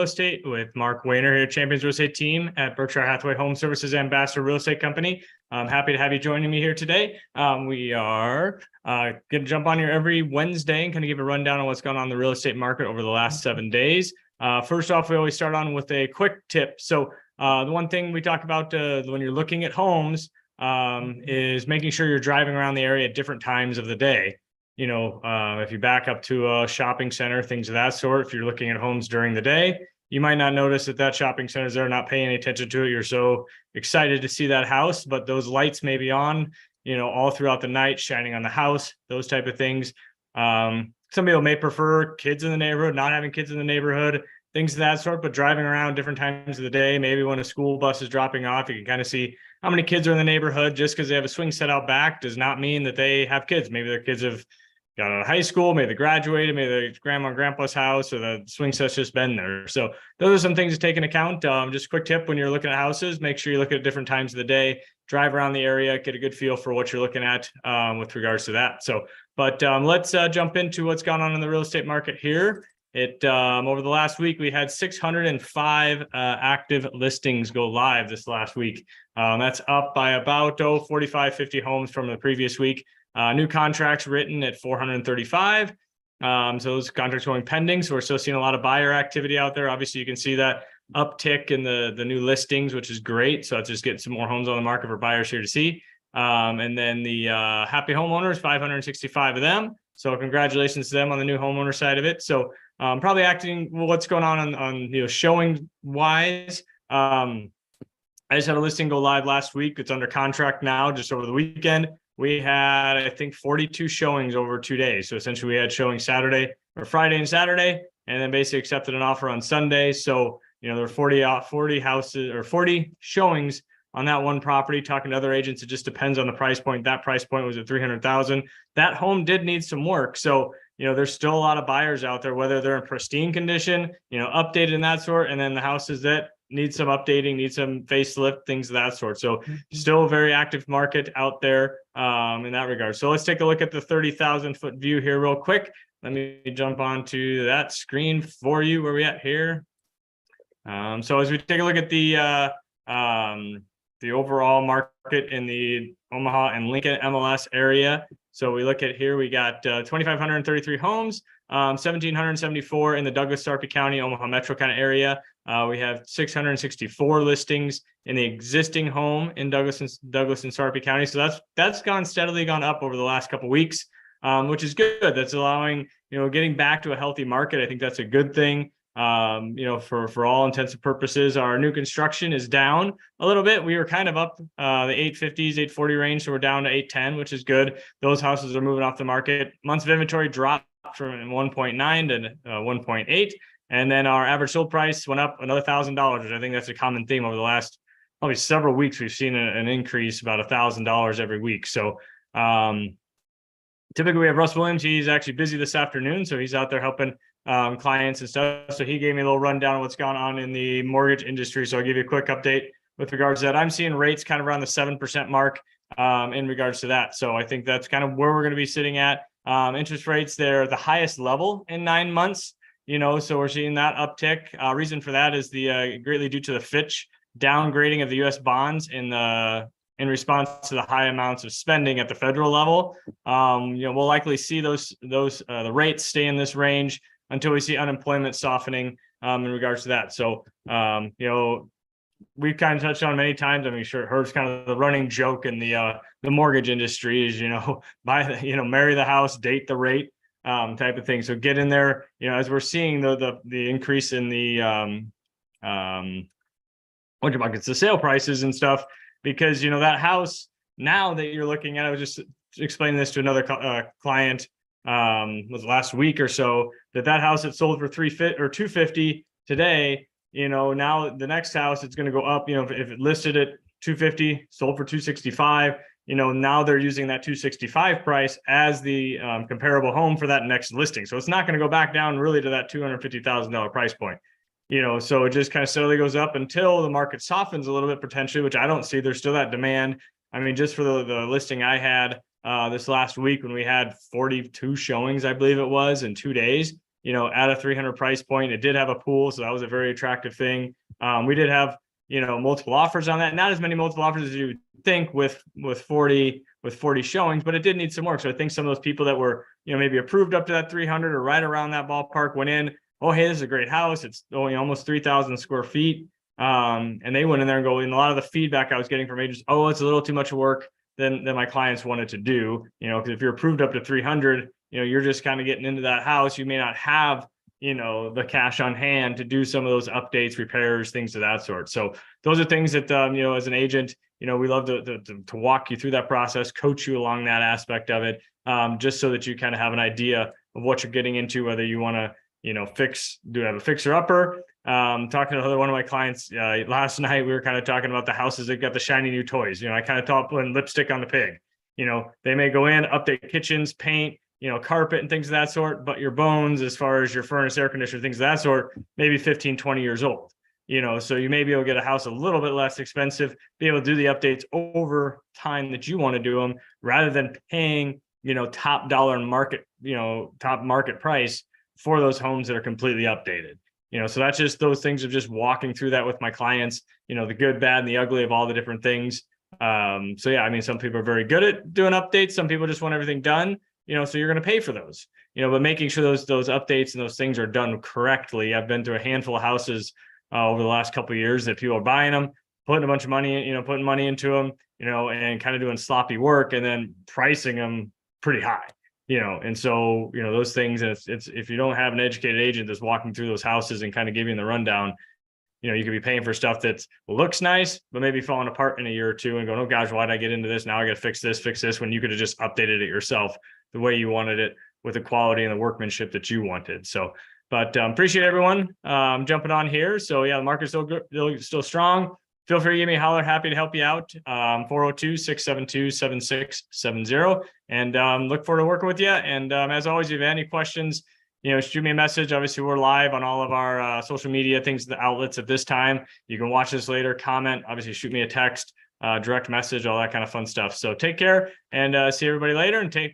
Estate with Mark Wehner here, Champions Real Estate Team at Berkshire Hathaway Home Services Ambassador Real Estate Company. I'm happy to have you joining me here today. We are going to jump on here every Wednesday and kind of give a rundown on what's gone on in the real estate market over the last 7 days. First off, we always start on with a quick tip. So the one thing we talk about when you're looking at homes is making sure you're driving around the area at different times of the day. If you back up to a shopping center, things of that sort, if you're looking at homes during the day, you might not notice that shopping center is there, not paying any attention to it. You're so excited to see that house, but those lights may be on, all throughout the night, shining on the house, those type of things. Some people may prefer kids in the neighborhood, not having kids in the neighborhood, things of that sort, but driving around different times of the day, maybe when a school bus is dropping off, you can kind of see how many kids are in the neighborhood. Just because they have a swing set out back does not mean that they have kids. Maybe their kids have got out of high school, maybe they graduated, maybe their grandma and grandpa's house, or the swing set's just been there. So those are some things to take into account. Just a quick tip when you're looking at houses, make sure you look at different times of the day, drive around the area, get a good feel for what you're looking at with regards to that. But let's jump into what's gone on in the real estate market here. Over the last week, we had 605 active listings go live this last week. That's up by about 45, 50 homes from the previous week. New contracts written at 435. So those contracts going pending. So we're still seeing a lot of buyer activity out there. Obviously, you can see that uptick in the new listings, which is great. So it's just getting some more homes on the market for buyers here to see. And then the happy homeowners, 565 of them. So congratulations to them on the new homeowner side of it. So probably acting what's going on showing wise. I just had a listing go live last week. It's under contract now, just over the weekend. We had, I think, 42 showings over 2 days. So essentially we had showing Friday and Saturday, and then basically accepted an offer on Sunday. So, there were 40 houses or 40 showings on that one property. Talking to other agents, it just depends on the price point. That price point was at $300,000. That home did need some work. So, there's still a lot of buyers out there, whether they're in pristine condition, updated in that sort, and then the houses that need some updating, need some facelift, things of that sort. So still a very active market out there in that regard. So let's take a look at the 30,000 foot view here real quick. Let me jump onto that screen for you. Where we at here? So as we take a look at the overall market in the Omaha and Lincoln MLS area. So we look at here, we got 2,533 homes, 1,774 in the Douglas, Sarpy County, Omaha Metro kind of area. We have 664 listings in the existing home in Douglas and Sarpy County. So that's steadily gone up over the last couple of weeks, which is good. That's allowing, getting back to a healthy market. I think that's a good thing. For all intents and purposes, our new construction is down a little bit. We were kind of up the 850s, 840 range. So we're down to 810, which is good. Those houses are moving off the market. Months of inventory dropped from 1.9 to 1.8. And then our average sold price went up another $1,000, which I think that's a common theme over the last probably several weeks. We've seen an increase about $1,000 every week. So typically we have Russ Williams. He's actually busy this afternoon. So he's out there helping clients and stuff. So he gave me a little rundown of what's gone on in the mortgage industry. So I'll give you a quick update with regards to that. I'm seeing rates kind of around the 7% mark in regards to that. So I think that's kind of where we're going to be sitting at. Interest rates, they're the highest level in 9 months. So we're seeing that uptick. Reason for that is the greatly due to the Fitch downgrading of the U.S. bonds in response to the high amounts of spending at the federal level. We'll likely see the rates stay in this range until we see unemployment softening in regards to that. So, we've kind of touched on many times. I mean, sure, Herb's kind of the running joke in the mortgage industry is, marry the house, date the rate. Type of thing. So get in there, as we're seeing the increase in the the sale prices and stuff, because that house now that you're looking at, I was just explaining this to another client was last week or so, that house that sold for $250 today, now the next house it's going to go up, if it listed at $250, sold for $265. Now they're using that $265 price as the comparable home for that next listing. So it's not going to go back down really to that $250,000 price point. So it just kind of steadily goes up until the market softens a little bit potentially, which I don't see. There's still that demand. I mean, just for the listing I had this last week when we had 42 showings, I believe it was, in 2 days. at a 300 price point. It did have a pool, so that was a very attractive thing. We did have, multiple offers on that. Not as many multiple offers as you would think with 40 showings, but it did need some work. So I think some of those people that were, maybe approved up to that 300 or right around that ballpark went in, oh, hey, this is a great house. It's only almost 3,000 square feet. And they went in there and go, and a lot of the feedback I was getting from agents, oh, it's a little too much work than my clients wanted to do, because if you're approved up to 300, you're just kind of getting into that house. You may not have, the cash on hand to do some of those updates, repairs, things of that sort. So those are things that, as an agent, we love to walk you through that process, coach you along that aspect of it, just so that you kind of have an idea of what you're getting into, whether you want to, have a fixer upper. Talking to one of my clients last night, we were kind of talking about the houses that got the shiny new toys. I kind of thought putting lipstick on the pig. They may go in, update kitchens, paint, carpet and things of that sort, but your bones, as far as your furnace, air conditioner, things of that sort, maybe 15, 20 years old. So you may be able to get a house a little bit less expensive, be able to do the updates over time that you want to do them, rather than paying, top dollar market, top market price for those homes that are completely updated. So that's just those things of just walking through that with my clients, the good, bad, and the ugly of all the different things. So yeah, I mean, some people are very good at doing updates. Some people just want everything done, so you're going to pay for those, but making sure those updates and those things are done correctly. I've been through a handful of houses over the last couple of years that people are buying them, putting a bunch of money, putting money into them, and kind of doing sloppy work and then pricing them pretty high. And so, those things, it's if you don't have an educated agent that's walking through those houses and kind of giving the rundown, you could be paying for stuff that looks nice, but maybe falling apart in a year or two and going, oh gosh, why did I get into this? Now I got to fix this, when you could have just updated it yourself the way you wanted it, with the quality and the workmanship that you wanted. So, but appreciate everyone jumping on here. So yeah, the market's still strong. Feel free to give me a holler. Happy to help you out. 402-672-7670. And look forward to working with you. And as always, if you have any questions, shoot me a message. Obviously, we're live on all of our social media things, the outlets at this time. You can watch this later, comment, obviously shoot me a text, direct message, all that kind of fun stuff. So take care and see everybody later, and talk to you.